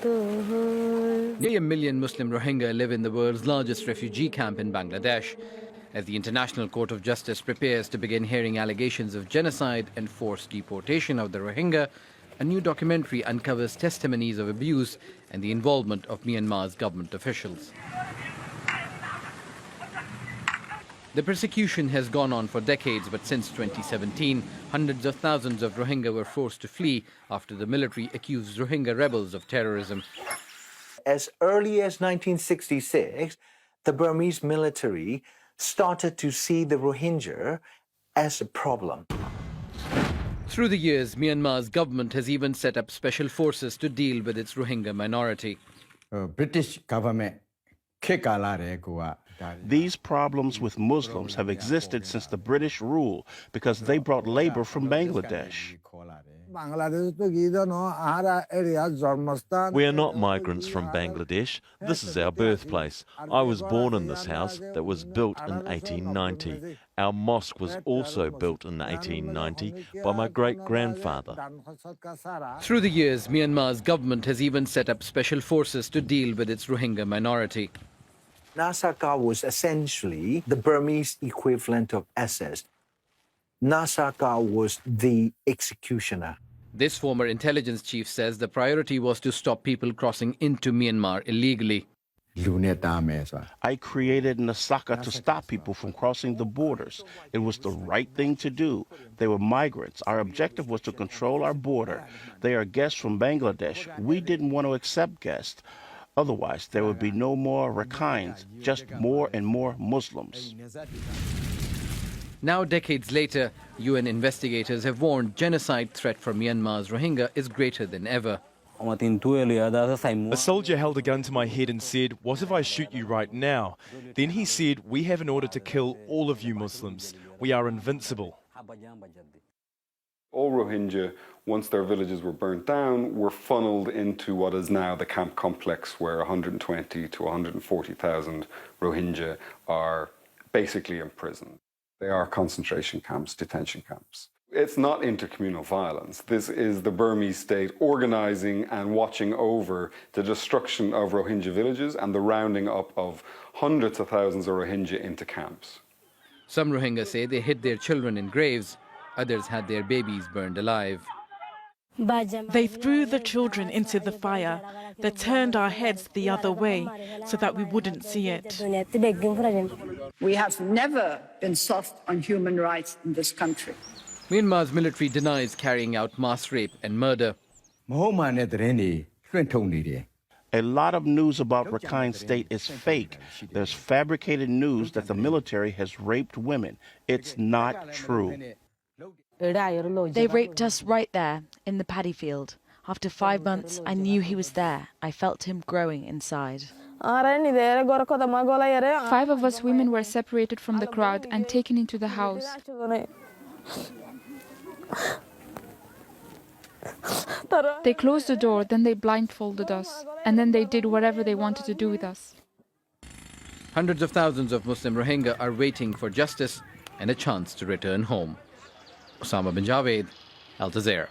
Nearly 1 million Muslim Rohingya live in the world's largest refugee camp in Bangladesh. As the International Court of Justice prepares to begin hearing allegations of genocide and forced deportation of the Rohingya, a new documentary uncovers testimonies of abuse and the involvement of Myanmar's government officials. The persecution has gone on for decades, but since 2017, hundreds of thousands of Rohingya were forced to flee after the military accused Rohingya rebels of terrorism. As early as 1966, the Burmese military started to see the Rohingya as a problem. Through the years, Myanmar's government has even set up special forces to deal with its Rohingya minority. British government These problems with Muslims have existed since the British rule because they brought labor from Bangladesh. We are not migrants from Bangladesh. This is our birthplace. I was born in this house that was built in 1890. Our mosque was also built in 1890 by my great-grandfather. Through the years, Myanmar's government has even set up special forces to deal with its Rohingya minority. Nasaka was essentially the Burmese equivalent of SS. Nasaka was the executioner. This former intelligence chief says the priority was to stop people crossing into Myanmar illegally. I created Nasaka to stop people from crossing the borders. It was the right thing to do. They were migrants. Our objective was to control our border. They are guests from Bangladesh. We didn't want to accept guests. Otherwise, there would be no more Rakhines, just more and more Muslims. Now, decades later, UN investigators have warned genocide threat for Myanmar's Rohingya is greater than ever. A soldier held a gun to my head and said, "What if I shoot you right now?" Then he said, "We have an order to kill all of you Muslims. We are invincible." All Rohingya, once their villages were burnt down, were funneled into what is now the camp complex, where 120 to 140,000 Rohingya are basically imprisoned. They are concentration camps, detention camps. It's not intercommunal violence. This is the Burmese state organizing and watching over the destruction of Rohingya villages and the rounding up of hundreds of thousands of Rohingya into camps. Some Rohingya say they hid their children in graves. Others had their babies burned alive. They threw the children into the fire. They turned our heads the other way so that we wouldn't see it. We have never been soft on human rights in this country. Myanmar's military denies carrying out mass rape and murder. A lot of news about Rakhine State is fake. There's fabricated news that the military has raped women. It's not true. They raped us right there, in the paddy field. After 5 months, I knew he was there. I felt him growing inside. 5 of us women were separated from the crowd and taken into the house. They closed the door, then they blindfolded us, and then they did whatever they wanted to do with us. Hundreds of thousands of Muslim Rohingya are waiting for justice and a chance to return home. Osama bin Javed, Al Jazeera.